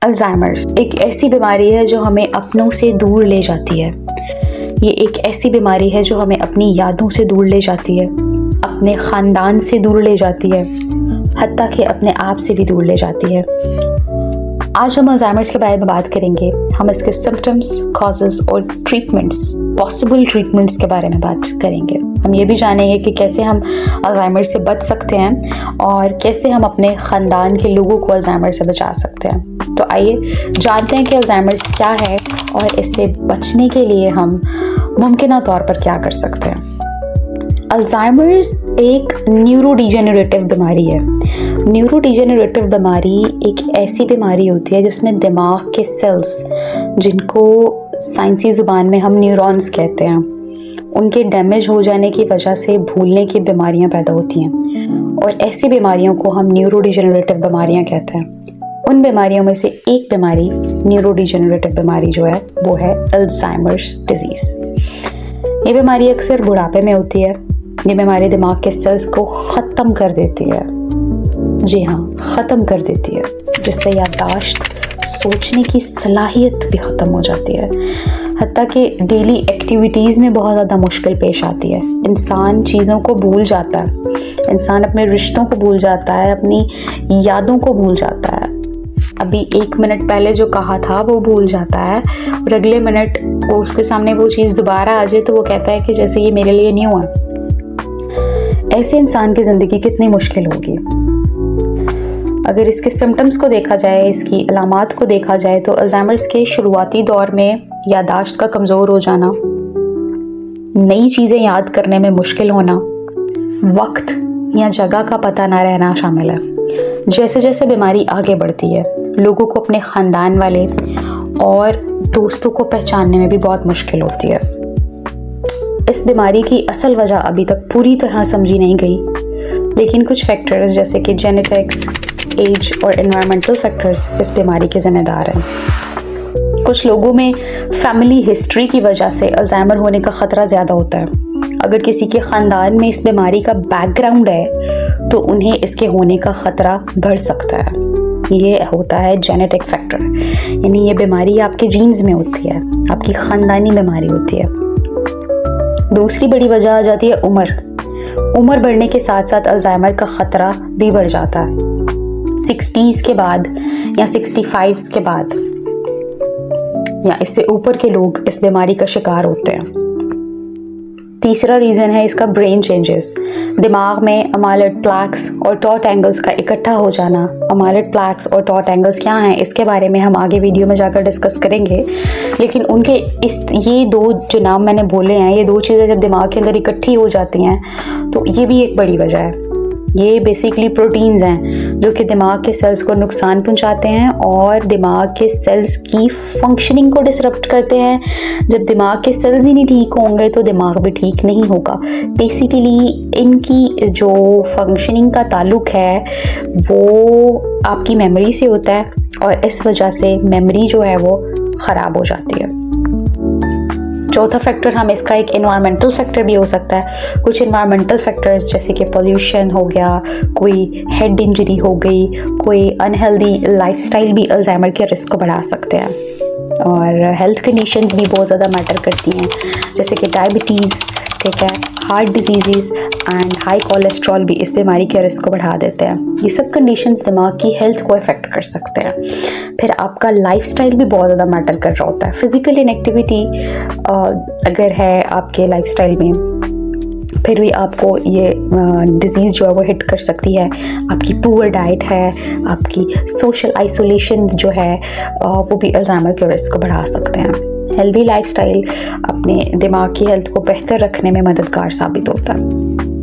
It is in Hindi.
अल्जाइमर्स एक ऐसी बीमारी है जो हमें अपनों से दूर ले जाती है। ये एक ऐसी बीमारी है जो हमें अपनी यादों से दूर ले जाती है, अपने ख़ानदान से दूर ले जाती है, हत्ता कि अपने आप से भी दूर ले जाती है। आज हम अल्जाइमर्स के बारे में बात करेंगे। हम इसके सिम्टम्स, कॉजेज़ और ट्रीटमेंट्स, पॉसिबल ट्रीटमेंट्स के बारे में बात करेंगे। हम ये भी जानेंगे कि कैसे हम अल्जाइमर से बच सकते हैं और कैसे हम अपने ख़ानदान के लोगों को अल्जाइमर से बचा सकते हैं। तो आइए जानते हैं कि अल्जाइमर्स क्या है और इससे बचने के लिए हम मुमकिन तौर पर क्या कर सकते हैं। अल्जाइमर्स एक न्यूरोडिजेनरेटिव बीमारी है। न्यूरोडिजेनरेटिव बीमारी एक ऐसी बीमारी होती है जिसमें दिमाग के सेल्स, जिनको साइंसी ज़ुबान में हम न्यूरॉन्स कहते हैं, उनके डैमेज हो जाने की वजह से भूलने की बीमारियां पैदा होती हैं और ऐसी बीमारियों को हम न्यूरोडिजेनरेटिव बीमारियां कहते हैं। उन बीमारियों में से एक बीमारी, न्यूरोडिजेनरेटिव बीमारी जो है वो है अल्जाइमर्स डिजीज़। ये बीमारी अक्सर बुढ़ापे में होती है। ये बीमारी दिमाग के सेल्स को ख़त्म कर देती है। जी हाँ, ख़त्म कर देती है, जिससे याददाश्त, सोचने की सलाहियत भी ख़त्म हो जाती है। हत्ता कि डेली एक्टिविटीज़ में बहुत ज़्यादा मुश्किल पेश आती है। इंसान चीज़ों को भूल जाता है, इंसान अपने रिश्तों को भूल जाता है, अपनी यादों को भूल जाता है। अभी 1 मिनट पहले जो कहा था वो भूल जाता है और अगले मिनट वो उसके सामने वो चीज़ दोबारा आ जाए तो वो कहता है कि जैसे ये मेरे लिए न्यू है। ऐसे इंसान की ज़िंदगी कितनी मुश्किल होगी। अगर इसके सिम्टम्स को देखा जाए, इसकी अलामात को देखा जाए, तो अल्जाइमर्स के शुरुआती दौर में याददाश्त का कमज़ोर हो जाना, नई चीज़ें याद करने में मुश्किल होना, वक्त या जगह का पता ना रहना शामिल है। जैसे जैसे बीमारी आगे बढ़ती है, लोगों को अपने ख़ानदान वाले और दोस्तों को पहचानने में भी बहुत मुश्किल होती है। इस बीमारी की असल वजह अभी तक पूरी तरह समझी नहीं गई, लेकिन कुछ फैक्टर्स जैसे कि जेनेटिक्स, एज और एनवायरमेंटल फैक्टर्स इस बीमारी के ज़िम्मेदार हैं। कुछ लोगों में फैमिली हिस्ट्री की वजह से अल्जाइमर होने का ख़तरा ज़्यादा होता है। अगर किसी के ख़ानदान में इस बीमारी का बैकग्राउंड है तो उन्हें इसके होने का ख़तरा बढ़ सकता है। ये होता है जेनेटिक फैक्टर, यानी ये बीमारी आपके जीन्स में होती है, आपकी ख़ानदानी बीमारी होती है। दूसरी बड़ी वजह आ जाती है उम्र बढ़ने के साथ साथ अल्जाइमर का ख़तरा भी बढ़ जाता है। 60s के बाद या 65s के बाद या इससे ऊपर के लोग इस बीमारी का शिकार होते हैं। तीसरा रीज़न है इसका ब्रेन चेंजेस। दिमाग में अमाइलॉइड प्लैक्स और टॉट एंगल्स का इकट्ठा हो जाना। अमाइलॉइड प्लैक्स और टॉट एंगल्स क्या हैं, इसके बारे में हम आगे वीडियो में जाकर डिस्कस करेंगे, लेकिन उनके ये दो जो नाम मैंने बोले हैं, ये दो चीज़ें जब दिमाग के अंदर इकट्ठी हो जाती हैं तो ये भी एक बड़ी वजह है। ये बेसिकली प्रोटीन्स हैं जो कि दिमाग के सेल्स को नुकसान पहुंचाते हैं और दिमाग के सेल्स की फंक्शनिंग को डिसरप्ट करते हैं। जब दिमाग के सेल्स ही नहीं ठीक होंगे तो दिमाग भी ठीक नहीं होगा। बेसिकली इनकी जो फंक्शनिंग का ताल्लुक है वो आपकी मेमोरी से होता है और इस वजह से मेमोरी जो है वो ख़राब हो जाती है। चौथा फैक्टर हम इसका एक एनवायरमेंटल फैक्टर भी हो सकता है। कुछ एनवायरमेंटल फैक्टर्स जैसे कि पोल्यूशन हो गया, कोई हेड इंजरी हो गई, कोई अनहेल्दी लाइफस्टाइल भी अल्जाइमर के रिस्क को बढ़ा सकते हैं। और हेल्थ कंडीशंस भी बहुत ज़्यादा मैटर करती हैं, जैसे कि डायबिटीज़, ठीक है, heart disease and high cholesterol भी इस बीमारी के रिस्क को बढ़ा देते हैं। ये सब कंडीशंस दिमाग की हेल्थ को अफेक्ट कर सकते हैं। फिर आपका लाइफस्टाइल भी बहुत ज़्यादा मैटर कर रहा होता है। फिज़िकल इनएक्टिविटी अगर है आपके लाइफस्टाइल में, फिर भी आपको ये डिज़ीज़ जो है वो हिट कर सकती है। आपकी पुअर डाइट है, आपकी सोशल आइसोलेशन जो है वो भी अल्जाइमर के रिस्क को बढ़ा सकते हैं। हेल्दी लाइफस्टाइल अपने दिमाग की हेल्थ को बेहतर रखने में मददगार साबित होता है।